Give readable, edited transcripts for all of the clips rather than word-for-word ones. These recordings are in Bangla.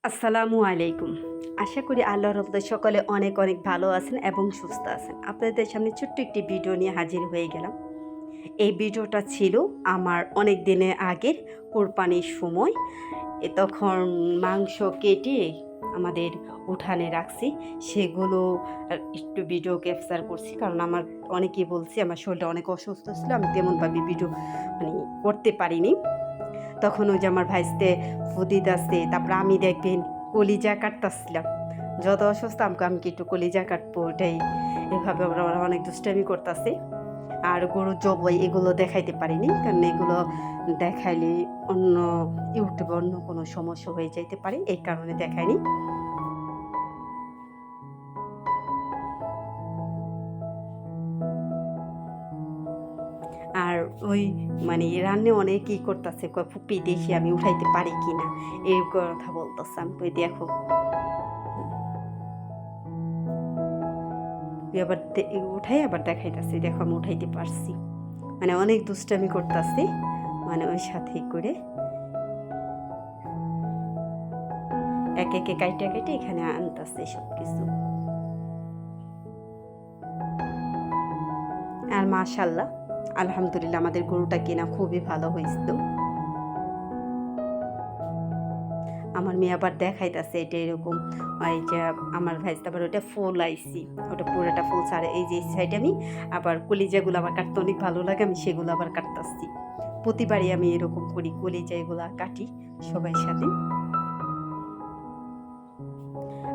আসসালামু আলাইকুম। আশা করি আল্লাহর রহমতে সকলে অনেক অনেক ভালো আছেন এবং সুস্থ আছেন। আপনাদের সামনে ছোট্ট একটি ভিডিও নিয়ে হাজির হয়ে গেলাম। এই ভিডিওটা ছিল আমার অনেক দিনের আগের কোরবানির সময়। তখন মাংস কেটে আমাদের উঠানে রাখছি। সেগুলো একটু ভিডিও ক্যাপচার করছি। কারণ আমার অনেকেই বলছে আমার শরীরটা অনেক অসুস্থ ছিল। আমি তেমনভাবে ভিডিও মানে করতে পারিনি। তখন ওই যে আমার ভাইস্তে ফুদিত আছে, তারপরে আমি দেখবেন কলিজা কাটতাছিলাম। যত অসুস্থ আমাকে আমি কি একটু কলিজা কাটবো, ওটাই এভাবে ওরা অনেক দুষ্টামি করতেছে। আর গরু জবাই এগুলো দেখাইতে পারিনি, কারণ এগুলো দেখাইলে অন্য ইউটিউবে অন্য কোনো সমস্যা হয়ে যাইতে পারে, এই কারণে দেখাইনি। আর ওই রান্নে অনেকেই করতেছে, ফুপি দেখি আমি উঠাইতে পারি কিনা, এই কথা বলতেছে। আমি কই দেখো, তুই আবার উঠাই আবার দেখাইতেছি, দেখো আমি উঠাইতে পারছি। অনেক দুষ্টামি করতেছি, ওই সাথে করে এক একে কাইটা কাইটে এখানে আনতেছে সব কিছু। আর মাশাল্লাহ আলহামদুলিল্লাহ আমাদের গরুটা কেনা খুবই ভালো হয়েছিল। আমার মেয়ে আবার দেখাইতেছে এটা এরকম, এই যে আমার ভাইস আবার ওটা ফুল আইসি, ওটা পুরোটা ফুল ছাড়ে। এই যে সাইডে আমি আবার কলিজাগুলো আমার কাটতে অনেক ভালো লাগে, আমি সেগুলো আবার কাটতেছি। প্রতিবারই আমি এরকম করি, কলিজা এগুলা কাটি সবাই সাথে।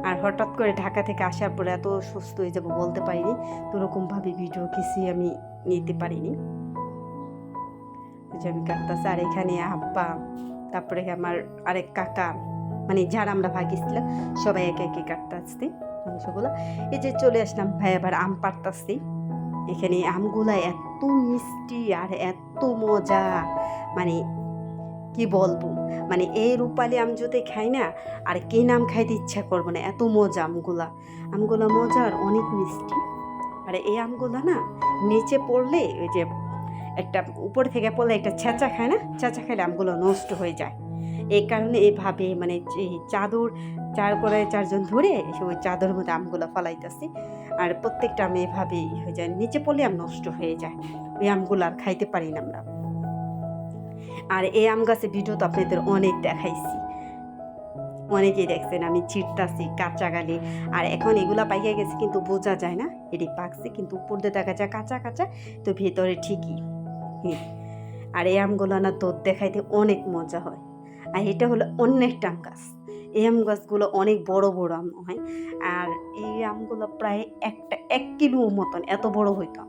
আর হঠাৎ করে ঢাকা থেকে আসার পরে এত সুস্থ হয়ে যাবো বলতে পারিনি, তো ওরকমভাবে ভিডিও কিছুই আমি নিতে পারিনি। যে আমি কাটতেছি, আর এখানে আব্বা, তারপরে আমার আরেক কাকা, যারা আমরা ভাগিয়েছিলাম সবাই একে একে কাটতে আসছি মাংসগুলো। এই যে চলে আসলাম, ভাই আবার আম পাড়তাছি। এখানে আমগুলা এত মিষ্টি আর এত মজা, মানে কি বলবো, এই রূপালি আম যদি খাই না আর কে নাম খাইতে ইচ্ছা করবো না, এত মজা আমগুলা। আমগুলা মজা আর অনেক মিষ্টি। আর এই আমগুলা না নিচে পড়লে, ওই যে একটা উপর থেকে পড়লে একটা ছেঁচা খায় না, ছেঁচা খাইলে আমগুলো নষ্ট হয়ে যায়। এই কারণে এভাবে এই চাদর করে চারজন ধরে ওই চাদর মধ্যে আমগুলো ফালাইতেছি। আর প্রত্যেকটা আম এভাবেই হয়ে যায়, নিচে পড়লে আম নষ্ট হয়ে যায়, ওই আমগুলো আর খাইতে পারি না আমরা। আর এই আম গাছের ভিডিও তো আপনাদের অনেক দেখাইছি, অনেকেই দেখছেন আমি ছিটতাছি কাঁচা গালে। আর এখন এগুলা পাইকে গেছে কিন্তু বোঝা যায় না এটি পাকছে, কিন্তু উপর দিয়ে দেখা যায় কাঁচা কাঁচা, তো ভেতরে ঠিকই। আর এই আমগুলো না দুধ দেখাইতে অনেক মজা হয়। আর এটা হলো অন্য একটা আম গাছ, এই আম গাছগুলো অনেক বড় বড় আম হয়। আর এই আমগুলো প্রায় 1 কিলো মতন এত বড় হইতো।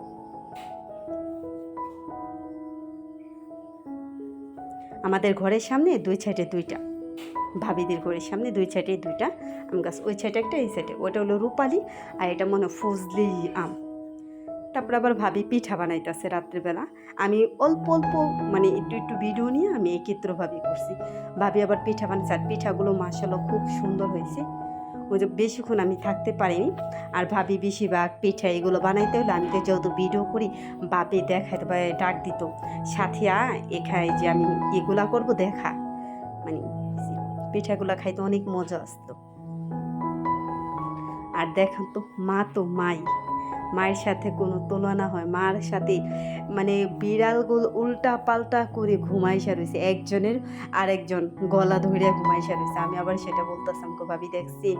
আমাদের ঘরের সামনে দুই সাইডে দুইটা, ভাবিদের ঘরের সামনে দুই সাইডে দুইটা আম গাছ, ওই সাইডে একটা এই সাইডে, ওটা হলো রূপালি আর এটা মনে ফজলি আম। তারপর আবার ভাবি পিঠা বানাইতেছে রাত্রিবেলা। আমি অল্প অল্প একটু একটু ভিডিও নিয়ে আমি একত্রভাবে করছি। ভাবি আবার পিঠা বানাচ্ছে, আর পিঠাগুলো মাশাআল্লাহ খুব সুন্দর হয়েছে। ওই যে বেশিক্ষণ আমি থাকতে পারিনি। আর ভাবি বেশিরভাগ পিঠা এগুলো বানাইতে হলে আমি তো যেহেতু ভিডিও করি, বাপি দেখাইতে পারে, ডাক দিত সাথিয়া এখানে যে আমি এগুলা করবো দেখা, মানে পিঠাগুলা খাইতে অনেক মজা আসতো। আর দেখান তো মা তো মায়ের সাথে কোনো তুলনা হয়, মার সাথে বিড়ালগুলো উল্টা পাল্টা করে ঘুমাইসা রয়েছে, একজনের আরেকজন গলা ধরে ঘুমাইসা রয়েছে। আমি আবার সেটা বলতেছিলাম, ভাবি দেখছি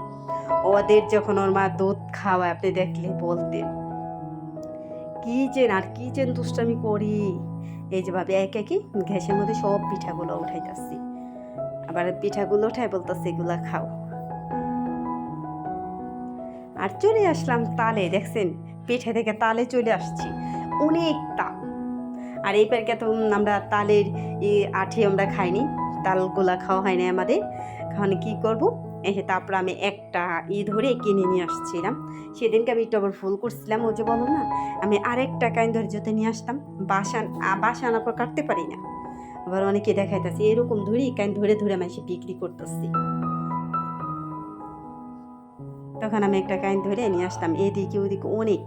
ওদের যখন ওর মা দুধ খাওয়ায়, আপনি দেখলে বলতেন কি যেন দুষ্টামি করি। এই যে ভাবি এক একই গ্যাসের মধ্যে সব পিঠাগুলো উঠাইতেছি, আবার পিঠাগুলো উঠাই বলতেছে এগুলা খাও। আর চলে আসলাম তালে, দেখছেন পিঠে থেকে তালে চলে আসছি, অনেক তাল। আর এই পার্কে তো আমরা তালের আঠি আমরা খাইনি, তালগুলা খাওয়া হয় না আমাদের। খাওয়ানো কী করবো, তারপর আমি একটা ধরে কিনে নিয়ে আসছিলাম। সেদিনকে আমি একটু আবার ভুল করছিলাম, ওই যে বলো না, আমি আরেকটা কাইন ধরে যদি নিয়ে আসতাম, বাসা আনার পর কাটতে পারি না। আবার অনেকে দেখাইতেছি এরকম ধরেই কাইন ধরে ধরে আমি সে বিক্রি করতেছি। তখন আমি একটা কাইন ধরে নিয়ে আসতাম, এদিকে ওদিকে অনেক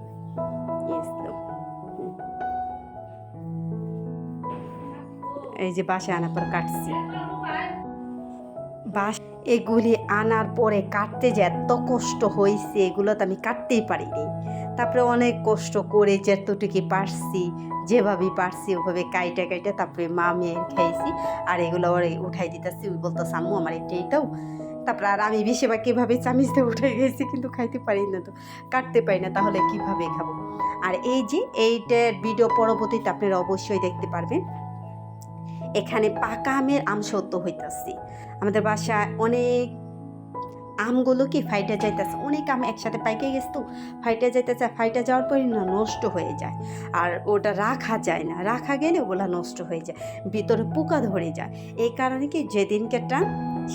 এসলো। এই যে বাসায় আনার পর কাটছি। বাস এগুলি আনার পরে কাটতে যে এত কষ্ট হয়েছে, এগুলো তো আমি কাটতেই পারিনি। তারপরে অনেক কষ্ট করে যেতটুকু পারছি, যেভাবে পারছি ওভাবে কাইটা কাইটা তারপরে মা মেয়ে খাইছি। আর এগুলো ওরে উঠাই দিতেছি, ওই বলতেছে আম্মু আমার এটাই দাও। তারপরে আর আমি বেশিরভাগ কীভাবে চামিচ দিয়ে উঠে গেছি, কিন্তু খাইতে পারি না, তো কাটতে পারি না, তাহলে কীভাবে খাবো। আর এই যে এইটার ভিডিও পরবর্তীতে আপনারা অবশ্যই দেখতে পারবেন। এখানে পাকা আমের আমসত্ত্ব হইতাছে। আমাদের বাসায় অনেক আমগুলো কি ফাইটা যাইতেছে, অনেক আম একসাথে পাইকে গেছে, তো ফাইটা যাইতেছে, ফাইটা যাওয়ার পরে না নষ্ট হয়ে যায়। আর ওটা রাখা যায় না, রাখা গেলে ওগুলা নষ্ট হয়ে যায়, ভিতরে পোকা ধরে যায়। এই কারণে কি যেদিনকে টান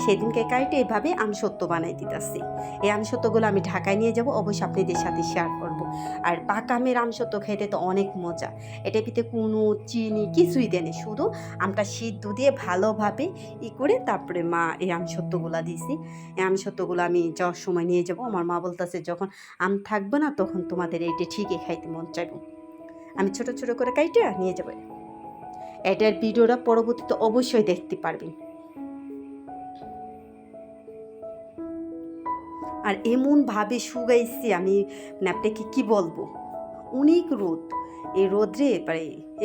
সেদিনকে কাইটে এভাবে আমসত্ত্ব বানাই দিতেছি। এই আমসত্ত্বগুলো আমি ঢাকায় নিয়ে যাব, অবশ্যই আপনাদের সাথে শেয়ার করব। আর পাকা আমের আমসত্ত্ব খেতে তো অনেক মজা। এটার ভিতরে কোনো চিনি কিছুই দেয়নি, শুধু আমটা সিদ্ধ দিয়ে ভালোভাবে করে তারপরে মা এই আমসত্ত্বগুলো দিয়েছি। এই আমসত্ত্বগুলো আমি যাওয়ার সময় নিয়ে যাব। আমার মা বলতেছে যখন আম থাকবে না তখন তোমাদের এইটা ঠিকই খাইতে মন চাইব। আমি ছোট ছোট করে কাইটে নিয়ে যাবো। এটার ভিডিওটা পরবর্তীতে অবশ্যই দেখতে পারবেন। আর এমনভাবে শুকাইছি আমি, মানে আপনাকে কী বলবো, অনেক রোদ। এই রোদ্রে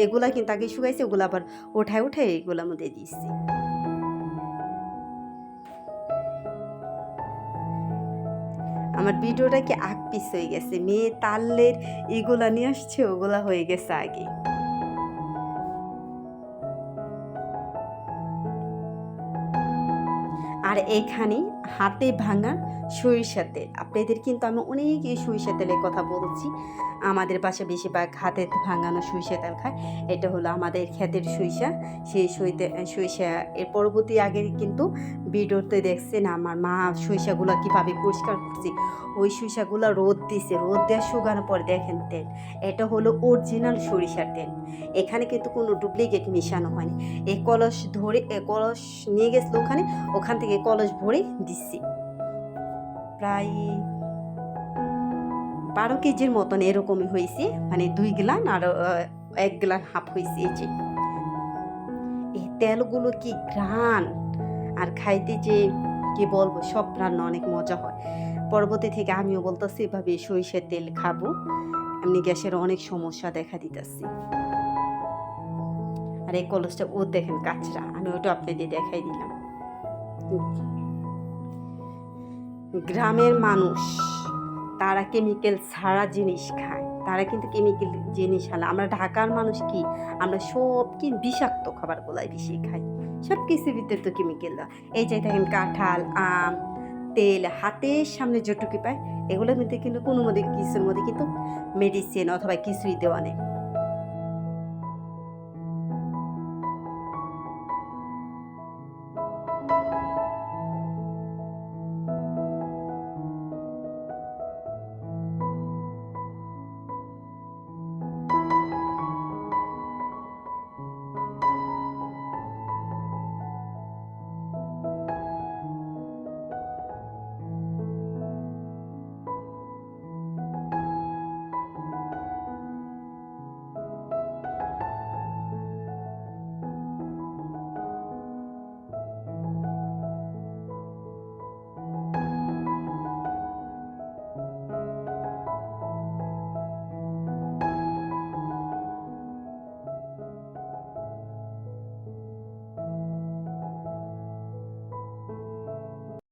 এগুলা কিন্তু আগে শুকাইছে, ওগুলো আবার ওঠায় ওঠায় এগুলোর মধ্যে দিচ্ছি। আমার ভিডিওটা কি আগ পিস হয়ে গেছে, মেয়ে তালের এগুলা নিয়ে আসছে, ওগুলা হয়ে গেছে আগে। আর এখানে হাতে ভাঙা সরিষা তেল, আপনাদের কিন্তু আমি অনেক এই সরিষা তেলের কথা বলছি। আমাদের বাসায় বেশিরভাগ হাতে ভাঙানো সরিষা তেল খায়। এটা হলো আমাদের ক্ষেতের সরিষা। সেই সরিষা এর পরবর্তী আগে কিন্তু ভিডিওতে দেখছেন আমার মা সরিষাগুলো কীভাবে পরিষ্কার করছে। ওই সরিষাগুলো রোদ দিছে, রোদ দেওয়া শুকানোর পর দেখেন তেল, এটা হলো অরিজিনাল সরিষার তেল। এখানে কিন্তু কোনো ডুপ্লিকেট মিশানো হয়নি। এই কলস ধরে কলস নিয়ে গেছিল ওখান থেকে কলস ভরে দিচ্ছি। প্রায় 12 কেজির মতন এরকমই হয়েছে, মানে 2 গ্লান আর 1 গ্লান হাফ হয়েছে। এই যে এই তেলগুলো কি ঘ্রাণ, আর খাইতে যে কি বলবো, সব রান্না অনেক মজা হয়। পরবর্তী থেকে আমিও বলতেছি এভাবে সরিষার তেল খাবো, এমনি গ্যাসের অনেক সমস্যা দেখা দিতেছি। আর এই কলসটা ও দেখেন কাঁচরা, আমি ওটা আপনাদের দেখাই দিলাম। গ্রামের মানুষ তারা কেমিক্যাল ছাড়া জিনিস খায়, তারা কিন্তু কেমিক্যাল জিনিস খায়। আমরা ঢাকার মানুষ কি, আমরা সব কি বিষাক্ত খাবারগুলাই বেশি খাই, সব কিছুর ভিতরে তো কেমিক্যাল দেওয়া। এই যে দেখেন কাঁঠাল, আম, তেল হাতের সামনে যেটুকু পায়, এগুলোর মধ্যে কিন্তু কোনো মধ্যে কিছুর মধ্যে কিন্তু মেডিসিন অথবা কিছুই দেওয়া নেই।